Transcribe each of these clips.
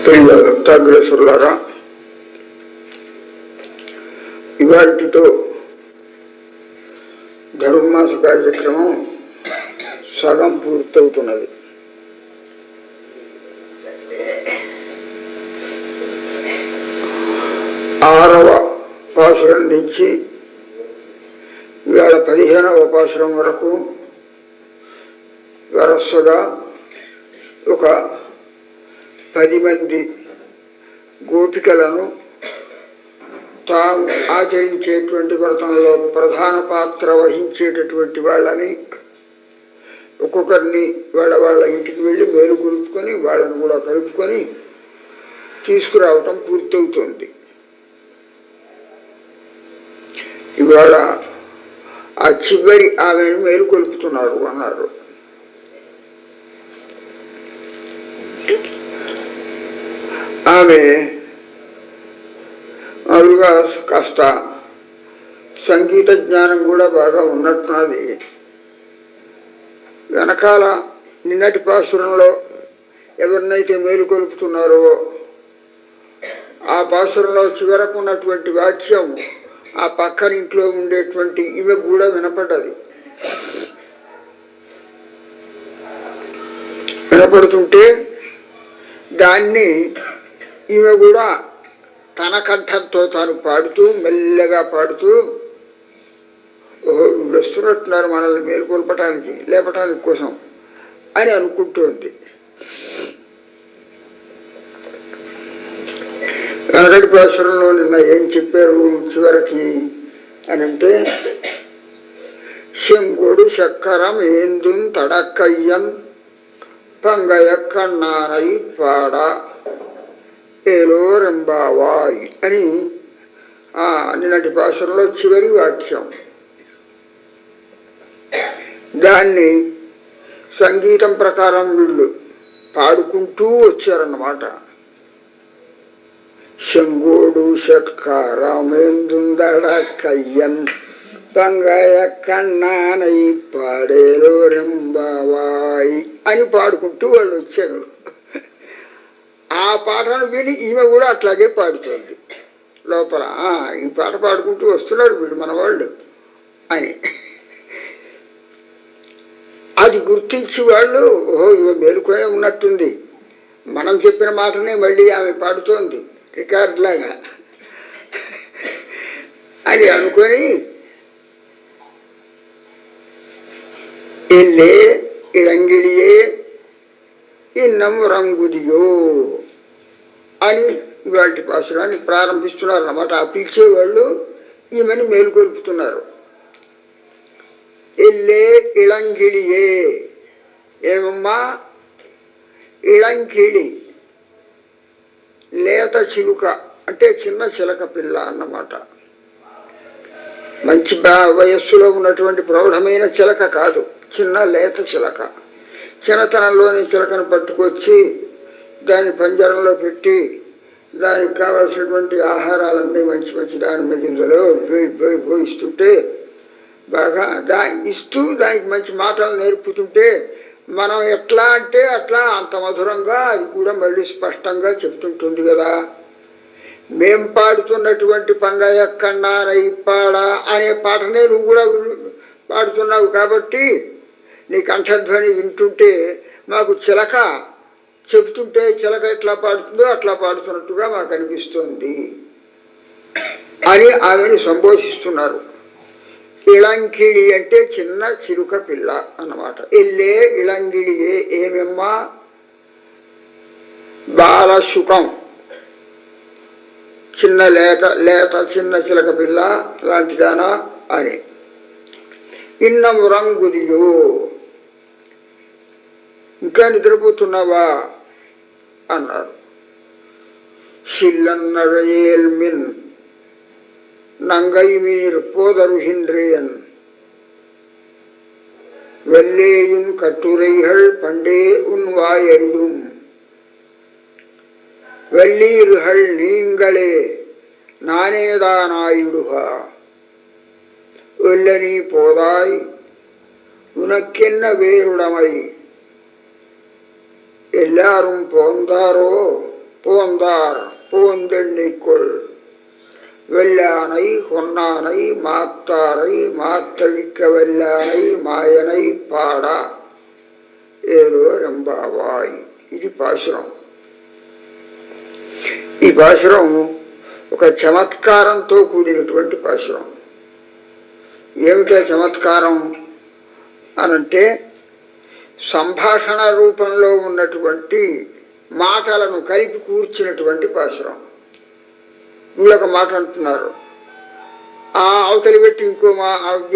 ప్రియ భక్తాగ్రేసులారా, ఇవాటితో ధనుర్మాస కార్యక్రమం సగం పూర్తవుతున్నది. ఆరవ పాసురం నుంచి ఇవాళ 15వ పాసురం వరకు వరసగా ఒక 10 మంది గోపికలను తాము ఆచరించేటువంటి వ్రతంలో ప్రధాన పాత్ర వహించేటటువంటి వాళ్ళని ఒక్కొక్కరిని వాళ్ళ ఇంటికి వెళ్ళి మేలు కొలుపుకొని వాళ్ళని కూడా కలుపుకొని తీసుకురావటం పూర్తవుతుంది. ఇవాళ ఆ చివరి ఆమెను మేలు కొలుపుతున్నారు అన్నారు. ఆమె మామూలుగా కాస్త సంగీత జ్ఞానం కూడా బాగా ఉన్నట్టున్నది. వెనకాల నిన్నటి పాసురంలో ఎవరినైతే మేలు కొలుపుతున్నారో ఆ పాసురంలో చివరకు ఉన్నటువంటి వాక్యం ఆ పక్కన ఇంట్లో ఉండేటువంటి ఇవి కూడా వినపడ్డది. వినపడుతుంటే దాన్ని ఈమె కూడా తన కంఠంతో తాను పాడుతూ మెల్లగా పాడుతూ, ఓహో వీళ్ళు వస్తున్నట్టున్నారు మనల్ని మేలుకొల్పటానికి లేపటానికి కోసం అని అనుకుంటోంది. వెనకటి పాసురంలో నిన్న ఏం చెప్పారు చివరికి అని అంటే, శంగుడు చక్కరం ఏందు తడక్కయ్యం పంగయ కన్నానై పాడ ఏలో రెంబావాయ్ అని నిన్నటి పాసురంలో చివరి వాక్యం. దాన్ని సంగీతం ప్రకారం వీళ్ళు పాడుకుంటూ వచ్చారన్నమాట. శంగోడు షట్కారమేందుందడ కయ్యం పంగయ కన్నానై పాడేలో రెంబావాయ్ అని పాడుకుంటూ వాళ్ళు వచ్చారు. ఆ పాటను విని ఈమె కూడా అట్లాగే పాడుతోంది లోపల. ఈ పాట పాడుకుంటూ వస్తున్నారు వీళ్ళు మన వాళ్ళు అని. అది గుర్తించి వాళ్ళు, ఓహో ఈమె మేలుకొనే ఉన్నట్టుంది, మనం చెప్పిన మాటనే మళ్ళీ ఆమె పాడుతోంది రికార్డులాగా అని అనుకొని, ఎల్లే ఇళంగిలియే ఇన్నం రంగుదియో అని ఇవాళ పాసురాన్ని ప్రారంభిస్తున్నారు అన్నమాట. ఆ పిలిచేవాళ్ళు ఈమెను మేలుకొల్పుతున్నారు. ఎల్లే ఇళంగిలియే, ఏమమ్మా ఇళంకిళి లేత చిలుక అంటే చిన్న చిలక పిల్ల అన్నమాట. మంచి వయస్సులో ఉన్నటువంటి ప్రౌఢమైన చిలక కాదు, చిన్న లేత చిలక. చిన్నతనంలోని చిలకను పట్టుకొచ్చి దాని పంజరంలో పెట్టి దానికి కావలసినటువంటి ఆహారాలన్నీ మంచి మంచి దాని మధ్యలో పోయిస్తుంటే, బాగా ఇస్తూ దానికి మంచి మాటలు నేర్పుతుంటే, మనం ఎట్లా అంటే అట్లా అంత మధురంగా అది కూడా మళ్ళీ స్పష్టంగా చెప్తుంటుంది కదా. మేం పాడుతున్నటువంటి పంగయ కన్నానై పాడ అనే పాటనే నువ్వు కూడా పాడుతున్నావు కాబట్టి నీ కంఠధ్వని వింటుంటే మాకు చిలక చెబుతుంటే చిలక ఎట్లా పాడుతుందో అట్లా పాడుతున్నట్టుగా మాకు అనిపిస్తోంది అని ఆమెను సంబోధిస్తున్నారు. ఇళంకిళి అంటే చిన్న చిలుక పిల్ల అన్నమాట. ఎల్లే ఇళంగిళియే, ఏమమ్మా బాలసుఖం చిన్న లేత చిన్న చిలక పిల్ల లాంటిదానా అని. ఇన్నం రంగుదియో, ఇంకా నిద్రపోతున్నావా అన్నారు. షిల్లన్నഴയേൽమిన్ நங்கைமீர் போதருகின்றேன் வெள்ளேயும் கட்டுரைகள் பண்டே உன் வாயறியும் வெள்ளீர்கள் நீங்களே நானேதானாயிடுகா வெள்ளனி போதாய் உனக்கென்ன வேறுடமை எல்லாரும் போந்தாரோ போந்தார் போந்தெண்ணிக்குள் வெள்ளானை கொன்னானை மாத்தாரை மாத்தழிக்க వెల్లాனை మాయనై పాడా ఏలో రంబావాయ్. ఇది పాశురం. ఈ పాశురం ఒక చమత్కారంతో కూడినటువంటి పాశురం. ఏమిటా చమత్కారం అనంటే సంభాషణ రూపంలో ఉన్నటువంటి మాటలను కలిపి కూర్చున్నటువంటి పాశురం. వీళ్ళొక మాట అంటున్నారు, ఆ అవతలి వ్యక్తి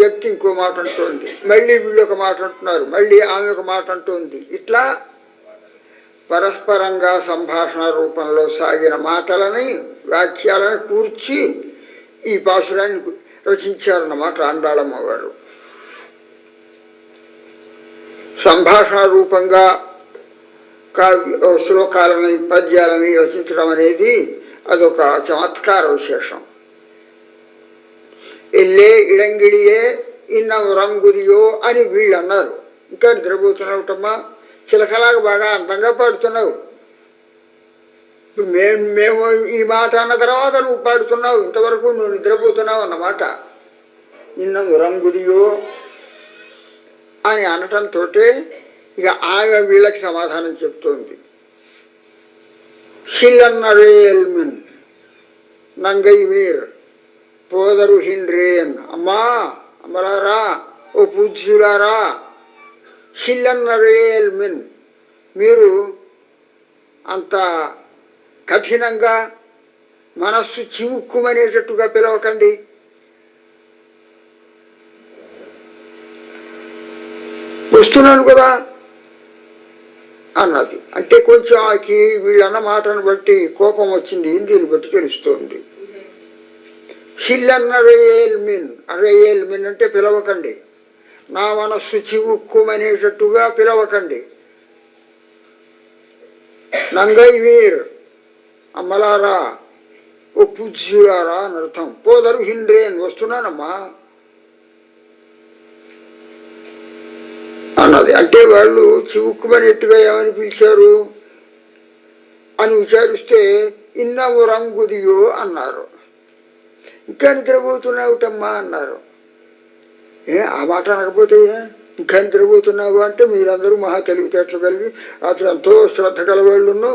వ్యక్తి ఇంకో మాట అంటుంది, మళ్ళీ వీళ్ళొక మాట అంటున్నారు, మళ్ళీ ఆమె ఒక మాట అంటుంది. ఇట్లా పరస్పరంగా సంభాషణ రూపంలో సాగిన మాటలని వాక్యాలను కూర్చి ఈ పాశురాన్ని రచించారన్నమాట ఆండాళమ్మ గారు. సంభాషణ రూపంగా శ్లోకాలని పద్యాలని రచించడం అనేది అదొక చమత్కార విశేషం. ఎల్లే ఇళంగిడియే ఇన్నం రంగుదియో అని వీళ్ళు అన్నారు. ఇంకా నిద్రపోతున్నావుటమ్మా, చిలకలాగా బాగా అందంగా పాడుతున్నావు, మేము ఈ మాట అన్న తర్వాత నువ్వు పాడుతున్నావు, ఇంతవరకు నువ్వు నిద్రపోతున్నావు అన్నమాట. ఇన్నం రంగుదియో అని అనటంతో ఇక ఆమె వీళ్ళకి సమాధానం చెప్తోంది. షిల్లన్నరేల్మిన్ నంగై మీర్ పోదరు హిండ్రేన్. అమ్మా అమ్మలారా, ఓ పూజ్యులారా, షిల్లన్నరేల్మిన్ మీరు అంత కఠినంగా మనస్సు చివుక్కుమనేటట్టుగా పిలవకండి. వస్తున్నాను కదా అన్నది. అంటే కొంచెం ఆకి వీళ్ళన్న మాటను బట్టి కోపం వచ్చింది, దీన్ని బట్టి తెలుస్తోంది. షిల్లన్నరేల్మిన్, అరేల్మిన్ అంటే పిలవకండి, నా మనస్సు చివుక్కుమనేటట్టుగా పిలవకండి. నంగై వీర్ అమ్మలారా, ఓ పూజ్యులారా అని అర్థం. పోదరు హిండ్రేన్ వస్తున్నానమ్మా అన్నది. అంటే వాళ్ళు చివుక్కుమనేట్టుగా ఏమని పిలిచారు అని విచారిస్తే ఇన్నము రంగుదియో అన్నారు. ఇంకా నిద్రపోతున్నావుటమ్మా అన్నారు. ఆ మాట అనకపోతే ఇంకా నిద్రపోతున్నావు అంటే మీరందరూ మహా తెలివితేటలు కలిగి అతను ఎంతో శ్రద్ధ కలవాళ్ళును,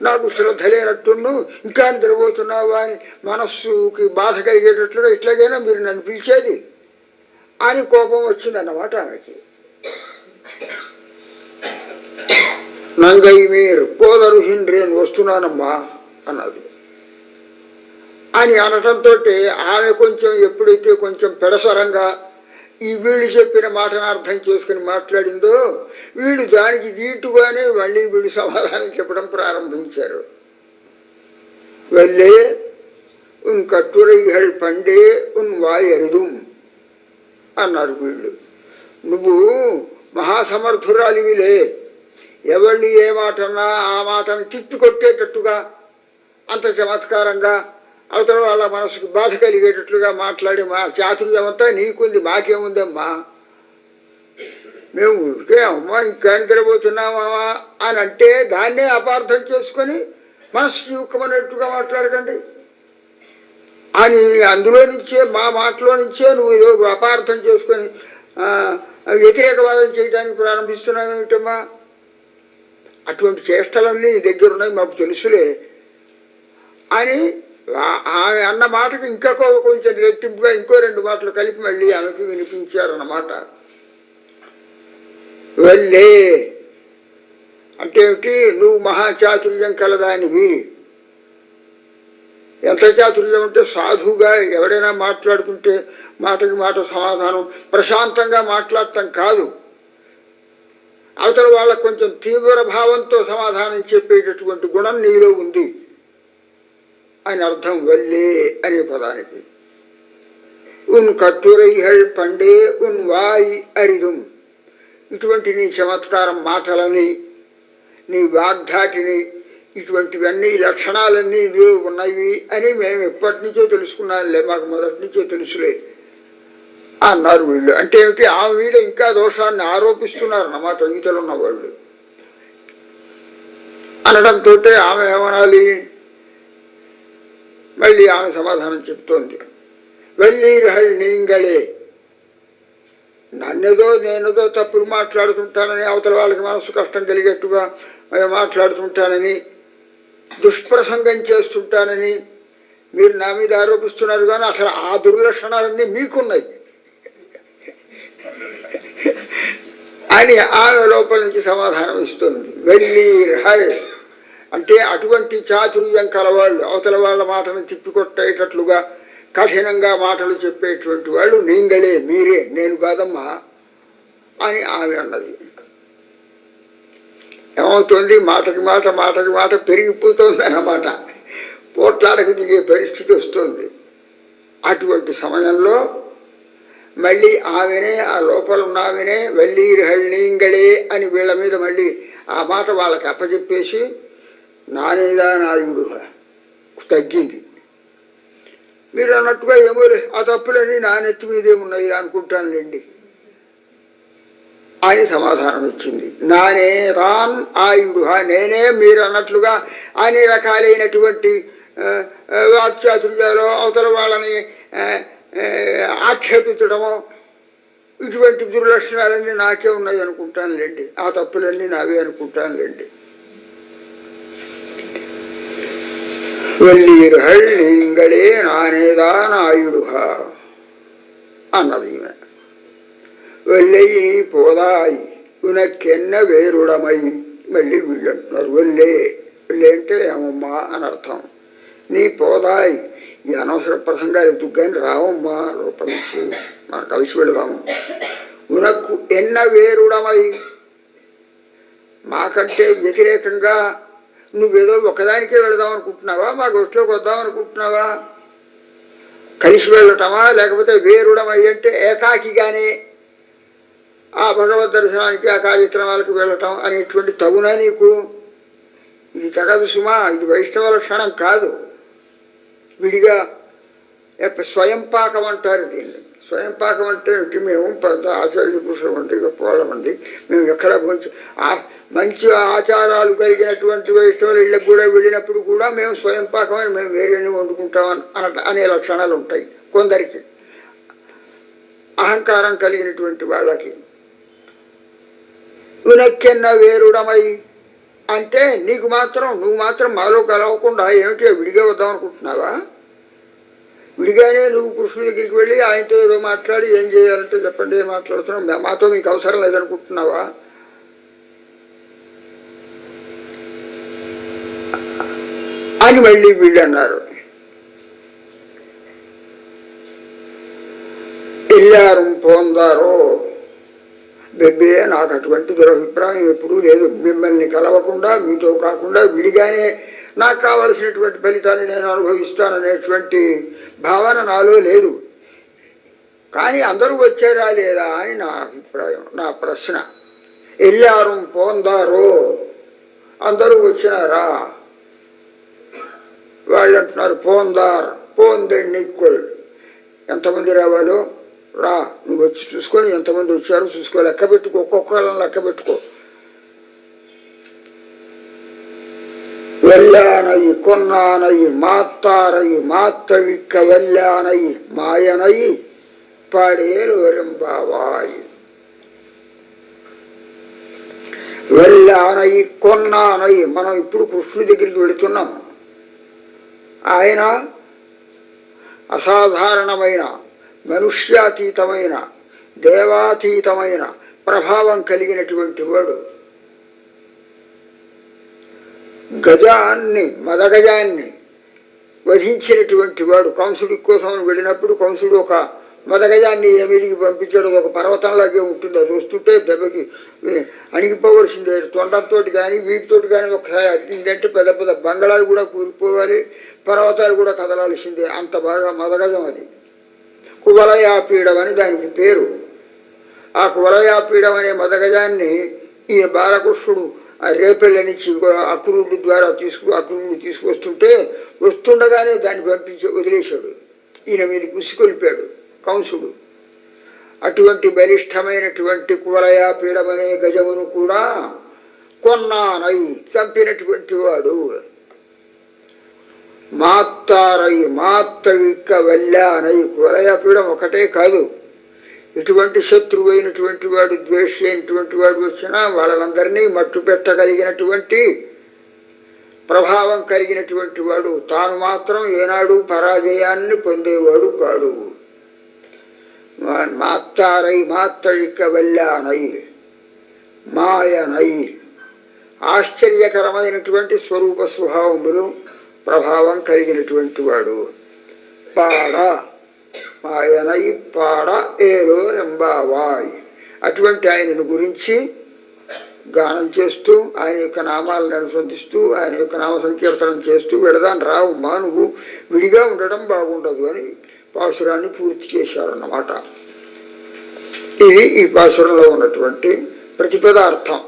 నాకు శ్రద్ధ లేనట్టును, ఇంకా నిద్రపోతున్నావా అని మనస్సుకి బాధ కలిగేటట్లుగా ఇట్లాగైనా మీరు నన్ను పిలిచేది అని కోపం వచ్చిందన్నమాట ఆమెకి. నంగై మీరు పోదరు హిండ్రేన్ వస్తున్నానమ్మా అన్నది. అని అనటంతో ఆమె కొంచెం ఎప్పుడైతే కొంచెం పెడసరంగా ఈ వీళ్ళు చెప్పిన మాటను అర్థం చేసుకుని మాట్లాడిందో, వీళ్ళు దానికి దీటుగానే మళ్ళీ వీళ్ళు సమాధానం చెప్పడం ప్రారంభించారు. వెళ్ళే ఉన్ కట్టురైహళ్ పండే ఉన్ వాయరుదుం అన్నారు వీళ్ళు. నువ్వు మహాసమర్థురాలివిలే, ఎవళ్ళు ఏ మాట అన్నా ఆ మాటను తిప్పి కొట్టేటట్టుగా అంత చమత్కారంగా అవతల వాళ్ళ మనసుకు బాధ కలిగేటట్లుగా మాట్లాడి మా చాతుర్యమంతా నీకుంది, మాకేముందమ్మా, మేము ఊరికే అమ్మా ఇంకా నిద్రపోతున్నామా అని అంటే దాన్నే అపార్థం చేసుకొని మనసు చివుక్కమన్నట్టుగా మాట్లాడకండి అని అందులో నుంచే మా మాటలో నుంచే నువ్వు ఏదో అపార్థం చేసుకొని వ్యతిరేకవాదం చేయడానికి ప్రారంభిస్తున్నావేమిటమ్మా, అటువంటి చేష్టలన్నీ నీ దగ్గర ఉన్నాయి, మాకు తెలుసులే అని ఆమె అన్న మాటకు ఇంకా కొంచెం రెట్టింపుగా ఇంకో రెండు మాటలు కలిపి మళ్ళీ ఆమెకు వినిపించారన్నమాట. వెళ్ళే అంటే ఏమిటి, నువ్వు మహాచాతుర్యం కలదానివి. ఎంత చాతుర్యం అంటే సాధువుగా ఎవడైనా మాట్లాడుతుంటే మాటకి మాట సమాధానం ప్రశాంతంగా మాట్లాడటం కాదు, అవతల వాళ్ళకు కొంచెం తీవ్ర భావంతో సమాధానం చెప్పేటటువంటి గుణం నీలో ఉంది అని అర్థం వెళ్ళే అనే పదానికి. ఉన్ కట్టురైహళ్ పండే ఉన్ వాయ్ అరిదుం. ఇటువంటి నీ చమత్కారం మాటలని, నీ వాగ్ధాటిని, ఇటువంటివన్నీ లక్షణాలన్నీ ఇందులో ఉన్నవి అని మేము ఎప్పటి నుంచో తెలుసుకున్నాంలే, మాకు మొదటి నుంచో తెలుసులే అన్నారు వీళ్ళు. అంటే ఏమిటి, ఆమె మీద ఇంకా దోషాన్ని ఆరోపిస్తున్నారు అన్నమాట ఈతలున్న వాళ్ళు. అనడంతో ఆమె ఏమనాలి? మళ్ళీ ఆమె సమాధానం చెప్తోంది, వెళ్ళీర్హళ్ నీంగళే. నన్నేదో నేనేదో తప్పుడు మాట్లాడుతుంటానని, అవతల వాళ్ళకి మనసు కష్టం కలిగేట్టుగా మాట్లాడుతుంటానని, దుష్ప్రసంగం చేస్తుంటానని మీరు నా మీద ఆరోపిస్తున్నారు. కానీ అసలు ఆ దుర్లక్షణాలన్నీ మీకున్నాయి అని ఆమె లోపల నుంచి సమాధానం ఇస్తుంది. వెళ్ళీర్హళ్ అంటే అటువంటి చాతుర్యం కలవాళ్ళు, అవతల వాళ్ళ మాటను తిప్పికొట్టేటట్లుగా కఠినంగా మాటలు చెప్పేటువంటి వాళ్ళు నీంగళే, మీరే, నేను కాదమ్మా అని ఆమె అన్నది. ఏమవుతుంది? మాటకి మాట మాటకి మాట పెరిగిపోతుంది అన్నమాట. పోట్లాడకు దిగే పరిస్థితి వస్తుంది. అటువంటి సమయంలో మళ్ళీ ఆమెనే, ఆ లోపల ఉన్న ఆమెనే వెళ్ళీర్హళ్ నీంగళే అని వీళ్ళ మీద మళ్ళీ ఆ మాట వాళ్ళకి అప్పచెప్పేసి నానేదా నాయుడు తగ్గింది. మీరు అన్నట్టుగా ఏమో ఆ తప్పులని నా నెత్తి మీదేమున్నాయి అనుకుంటానులేండి అని సమాధానం ఇచ్చింది. నానే రాన్ ఆయుడు, నేనే మీరు అన్నట్లుగా అన్ని రకాలైనటువంటి వాక్చాతుర్యాలు, అవతల వాళ్ళని ఆక్షేపించడమో, ఇటువంటి దుర్లక్షణాలన్నీ నాకే ఉన్నాయి అనుకుంటానులేండి, ఆ తప్పులన్నీ నావే అనుకుంటానులేండి. వెళ్ళీర్హళ్ నీంగళే నానేదా నాయుడు అన్నది ఈమె. వెళ్ళి నీ పోదాయి ఉనకెన్న వేరుడమై. మళ్ళీ వీళ్ళు అంటున్నారు వెళ్ళే. వెళ్ళే అంటే ఏమమ్మా అని అర్థం. నీ పోదాయి, ఈ అనవసర ప్రసంగాలు ఎందుకు కానీ రావమ్మా, లోపల నుంచి మనం కలిసి వెళదాము. ఉనకు ఎన్న వేరుడమై, మాకంటే వ్యతిరేకంగా నువ్వేదో ఒకదానికే వెళదాం అనుకుంటున్నావా, మా గొట్టులోకి వద్దాం అనుకుంటున్నావా? కలిసి వెళ్ళటమా, లేకపోతే వేరుడమై అంటే ఏకాకిగానే ఆ భగవద్ దర్శనానికి ఆ కార్యక్రమాలకు వెళ్ళటం అనేటువంటి తగునా నీకు? ఇది తగదు సుమా, ఇది వైష్ణవ లక్షణం కాదు. విడిగా స్వయం పాకం అంటారు దీన్ని. స్వయం పాకం అంటే మేము పెద్ద ఆచార్య పురుషులు అండి, గొప్పవాళ్ళమండి, మేము ఎక్కడ మంచి ఆచారాలు కలిగినటువంటి వైష్ణవుల ఇళ్ళకు కూడా వెళ్ళినప్పుడు కూడా మేము స్వయం పాకం అని మేము వేరేని వండుకుంటాం అనే లక్షణాలు ఉంటాయి కొందరికి, అహంకారం కలిగినటువంటి వాళ్ళకి. ఉనక్కెన్న వేరుడమై అంటే నీకు మాత్రం, నువ్వు మాత్రం మాలో కలవకుండా ఏమిటి విడిగా వద్దాం అనుకుంటున్నావా? విడిగానే నువ్వు కృష్ణుడి దగ్గరికి వెళ్ళి ఆయనతో ఏదో మాట్లాడి ఏం చేయాలంటే చెప్పండి, ఏం మాట్లాడుతున్నావు, మాతో మీకు అవసరం లేదనుకుంటున్నావా? అని మళ్ళీ వీళ్ళు అన్నారు. ఎల్లారు పోందారో. బెబ్బే, నాకు అటువంటి దురభిప్రాయం ఎప్పుడూ లేదు. మిమ్మల్ని కలవకుండా, మీతో కాకుండా విడిగానే నాకు కావలసినటువంటి ఫలితాన్ని నేను అనుభవిస్తాననేటువంటి భావన నాలో లేదు. కానీ అందరూ వచ్చారా లేదా అని నా అభిప్రాయం, నా ప్రశ్న. ఎల్లారు పోందారో, అందరూ వచ్చినారా? వాళ్ళు అంటున్నారు పోందార్ పోందెణిక్కుల్, ఎంతమంది రావాలో రా, నువ్వు వచ్చి చూసుకొని ఎంతమంది వచ్చారో చూసుకో, లెక్క పెట్టుకో, ఒక్కొక్కళ్ళని లెక్క పెట్టుకో. వెల్లానయి కొన్నానయి మాత్తారయి మాత్తవిక్క వెల్లానయి మాయనయి పాడేలు వరింబావాయి. వెళ్ళానయి కొన్నానయి, మనం ఇప్పుడు కృష్ణుడి దగ్గరికి వెళుతున్నాం. ఆయన అసాధారణమైన, మనుష్యాతీతమైన, దేవాతీతమైన ప్రభావం కలిగినటువంటి వాడు. గజాన్ని, మదగజాన్ని వధించినటువంటి వాడు. కంసుడి కోసం వెళ్ళినప్పుడు కంసుడు ఒక మదగజాన్ని ఎమిలికి పంపించాడు. ఒక పర్వతంలాగే ఉంటుంది, అది వస్తుంటే దెబ్బకి అణిగిపోవలసిందే. తొండంతో కానీ వీటితో కానీ ఒకసారి అద్దిందంటే పెద్ద పెద్ద బంగళాలు కూడా కూలిపోవాలి, పర్వతాలు కూడా కదలాల్సిందే, అంత బాగా మదగజం అది. కువలయాపీడం అని దానికి పేరు. ఆ కువలయాపీడం అనే మదగజాన్ని ఈ బాలకృష్ణుడు ఆ రేపెళ్ళ నుంచి అక్రూరుడి ద్వారా అక్రూరుడు తీసుకొస్తుంటే వస్తుండగానే దాన్ని పంపించి వదిలేశాడు. ఈయన మీదకి ఉసికొల్పాడు కంసుడు. అటువంటి బలిష్టమైనటువంటి కువలయాపీడం అనే గజమును కూడా కొన్నానై చంపినటువంటి వాడు, మాత్తారై మాత్తవిక్క వల్లానై కులయపీడం ఒకటే కాదు, ఇటువంటి శత్రువు అయినటువంటి వాడు, ద్వేషి అయినటువంటి వాడు వచ్చినా వాళ్ళందరినీ మట్టు పెట్టగలిగినటువంటి ప్రభావం కలిగినటువంటి వాడు, తాను మాత్రం ఏనాడు పరాజయాన్ని పొందేవాడు కాడు. మాత్తారై మాత్తవిక్క వల్లానై మాయనై ఆశ్చర్యకరమైనటువంటి స్వరూప స్వభావములు ప్రభావం కలిగినటువంటి వాడు. పాడ మాయనై పాడ ఏలో రెంబావాయ్ అటువంటి ఆయనను గురించి గానం చేస్తూ, ఆయన యొక్క నామాలను అనుసంధిస్తూ, ఆయన యొక్క నామ సంకీర్తనం చేస్తూ వెళదాన్ని రావుమ్మా, నువ్వు విడిగా ఉండడం బాగుండదు అని పాసురాన్ని పూర్తి చేశారన్నమాట. ఇది ఈ పాసురంలో ఉన్నటువంటి ప్రతిపదార్థం.